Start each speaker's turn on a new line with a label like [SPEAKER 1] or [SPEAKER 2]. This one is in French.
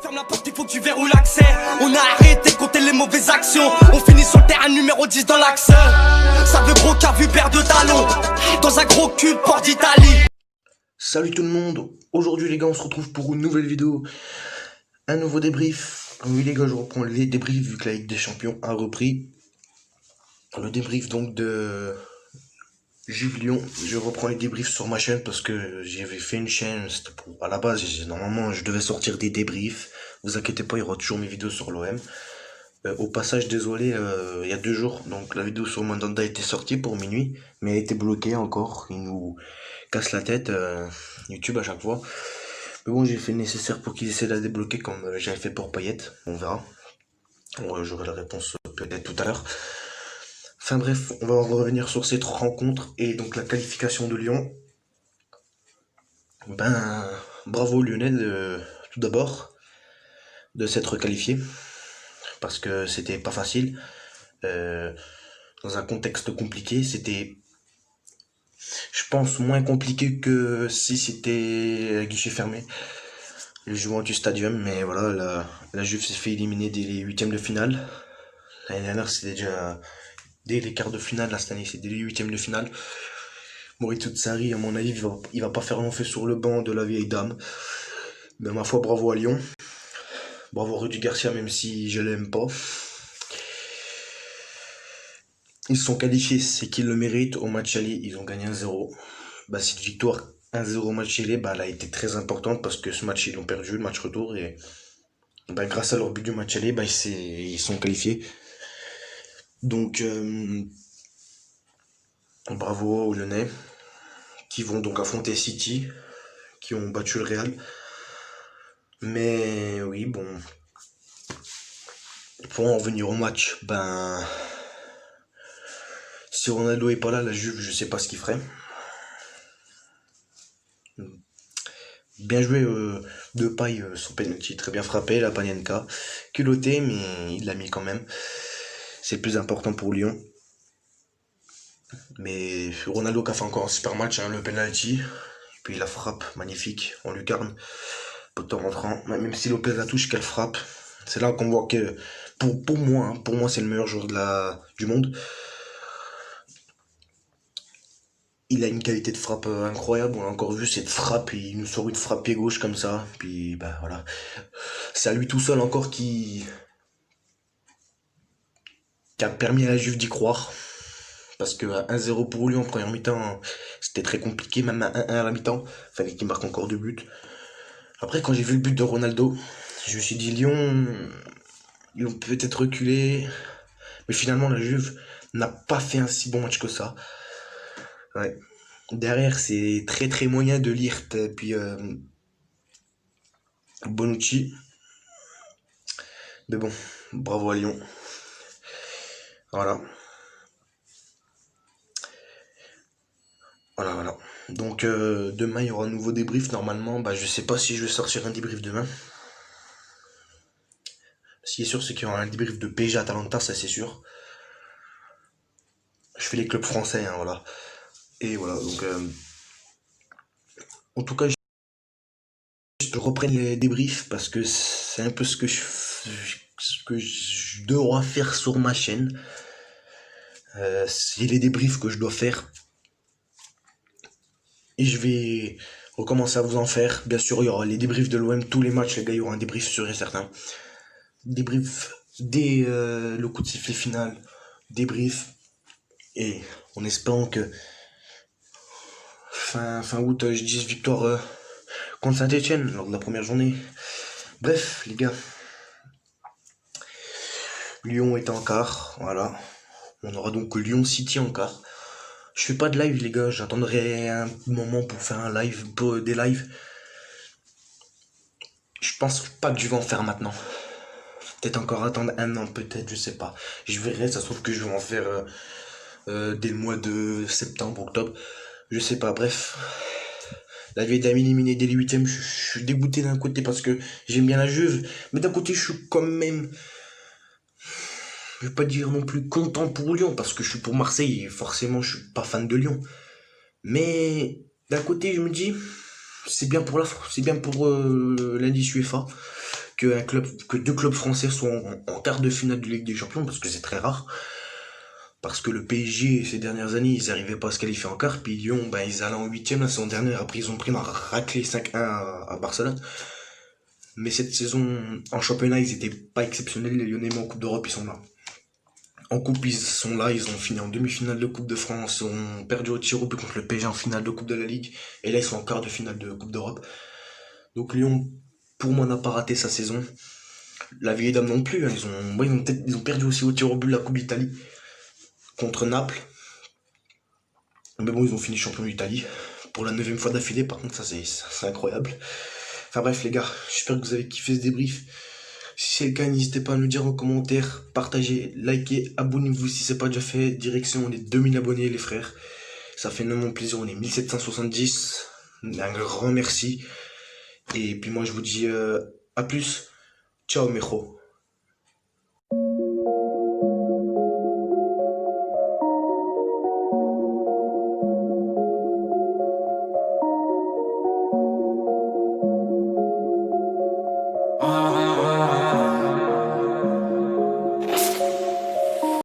[SPEAKER 1] Ferme la porte, il faut que tu verrouilles l'accès. On a arrêté de compter les mauvaises actions. On finit sur le terrain numéro 10 dans l'axe. Ça veut gros qu'a vu paire de talons dans un gros cul de port d'Italie.
[SPEAKER 2] Salut tout le monde, aujourd'hui les gars on se retrouve pour une nouvelle vidéo, un nouveau débrief. Oui les gars, je reprends les débriefs vu que la Ligue des Champions a repris. Le débrief donc de Juve Lyon, je reprends les débriefs sur ma chaîne parce que j'avais fait une chaîne, à la base normalement je devais sortir des débriefs. Vous inquiétez pas, il y aura toujours mes vidéos sur l'OM. Au passage, désolé, il y a 2 jours, donc la vidéo sur Mandanda était sortie pour minuit, mais elle a été bloquée encore. Il nous casse la tête, YouTube à chaque fois. Mais bon, j'ai fait le nécessaire pour qu'ils essaient de la débloquer comme j'avais fait pour Payet. On verra. J'aurai la réponse peut-être tout à l'heure. Enfin bref, on va revenir sur cette rencontre et donc la qualification de Lyon. Ben, bravo Lyonnais tout d'abord de s'être qualifié parce que c'était pas facile. Dans un contexte compliqué, c'était, je pense, moins compliqué que si c'était guichet fermé, le joueur du Stadium. Mais voilà, la Juve s'est fait éliminer dès les huitièmes de finale. L'année dernière, c'était déjà dès les quarts de finale. Là, cette année, c'est dès les huitièmes de finale. Maurizio Sarri, à mon avis, il va pas faire long feu sur le banc de la vieille dame. Mais ma foi, bravo à Lyon. Bravo Rudy Garcia, même si je l'aime pas. Ils se sont qualifiés, c'est qu'ils le méritent. Au match aller, ils ont gagné 1-0. Bah, cette victoire 1-0 au match aller, bah, elle a été très importante parce que ce match, ils l'ont perdu, le match retour. Et bah, grâce à leur but du match aller, bah, ils sont qualifiés. Donc, bravo aux Lyonnais qui vont donc affronter City, qui ont battu le Real. Mais oui, bon, pour en revenir au match, ben, si Ronaldo est pas là, la Juve, je sais pas ce qu'il ferait. Bien joué de paille son penalty, très bien frappé, la Panenka. Culotté, mais il l'a mis quand même. C'est le plus important pour Lyon. Mais Ronaldo qui a fait encore un super match, hein, le penalty. Et puis la frappe magnifique en lucarne. Poteau rentrant. Même si Lopez la touche, qu'elle frappe. C'est là qu'on voit que pour moi c'est le meilleur joueur du monde. Il a une qualité de frappe incroyable, on a encore vu cette frappe, il nous sort une frappe pied gauche comme ça, puis bah voilà. C'est à lui tout seul encore qui a permis à la Juve d'y croire. Parce que 1-0 pour Lyon en première mi-temps, c'était très compliqué, même à 1-1 à la mi-temps, fallait qu'il marque encore 2 buts. Après quand j'ai vu le but de Ronaldo, je me suis dit Lyon, ils ont peut-être reculé, mais finalement la Juve n'a pas fait un si bon match que ça. Ouais. Derrière, c'est très très moyen de Ligt, puis Bonucci. Mais bon, bravo à Lyon. Voilà. Voilà. Donc demain, il y aura un nouveau débrief. Normalement, bah, je sais pas si je vais sortir un débrief demain. Ce qui est sûr, c'est qu'il y aura un débrief de PSG Atalanta, ça c'est sûr. Je fais les clubs français, hein, voilà. Et voilà, donc en tout cas, je reprends les débriefs parce que c'est un peu ce que je dois faire sur ma chaîne. C'est les débriefs que je dois faire. Et je vais recommencer à vous en faire. Bien sûr, il y aura les débriefs de l'OM, tous les matchs, les gars, il y aura un débrief sûr et certain. Débrief dès le coup de sifflet final. Débrief. Et en espérant que fin août, je dise victoire contre Saint-Etienne lors de la première journée. Bref, les gars. Lyon est en quart, voilà. On aura donc Lyon City en quart. Je fais pas de live les gars, j'attendrai un moment pour faire un live, des lives. Je pense pas que je vais en faire maintenant. Peut-être encore attendre un an, peut-être, je sais pas. Je verrai, ça se trouve que je vais en faire dès le mois de septembre, octobre. Je sais pas, bref. La vieille dame éliminée dès les huitièmes, je suis dégoûté d'un côté parce que j'aime bien la Juve. Mais d'un côté, je suis quand même... Je vais pas dire non plus content pour Lyon, parce que je suis pour Marseille et forcément je suis pas fan de Lyon. Mais d'un côté je me dis, c'est bien pour l'indice UEFA. que deux clubs français soient en quart de finale de Ligue des Champions, parce que c'est très rare. Parce que le PSG, ces dernières années, ils n'arrivaient pas à se qualifier en quart. Puis Lyon, ben, ils allaient en huitième la saison dernière. Après, ils ont pris une raclée 5-1 à Barcelone. Mais cette saison, en championnat, ils étaient pas exceptionnels, les Lyonnais, mais en Coupe d'Europe, ils sont là. En Coupe, ils sont là, ils ont fini en demi-finale de Coupe de France, ils ont perdu au tir au but contre le PSG en finale de Coupe de la Ligue. Et là, ils sont en quart de finale de Coupe d'Europe. Donc Lyon, pour moi, n'a pas raté sa saison. La vieille dame non plus, hein. Ils ont perdu aussi au tir au but la Coupe d'Italie contre Naples. Mais bon, ils ont fini champion d'Italie pour la 9e fois d'affilée. Par contre, ça c'est incroyable. Enfin bref les gars, j'espère que vous avez kiffé ce débrief. Si c'est le cas, n'hésitez pas à nous dire en commentaire, partagez, likez, abonnez-vous si c'est pas déjà fait. Direction les 2000 abonnés les frères. Ça fait énormément plaisir, on est 1770. Un grand merci. Et puis moi je vous dis à plus. Ciao Mejo.
[SPEAKER 1] Ah.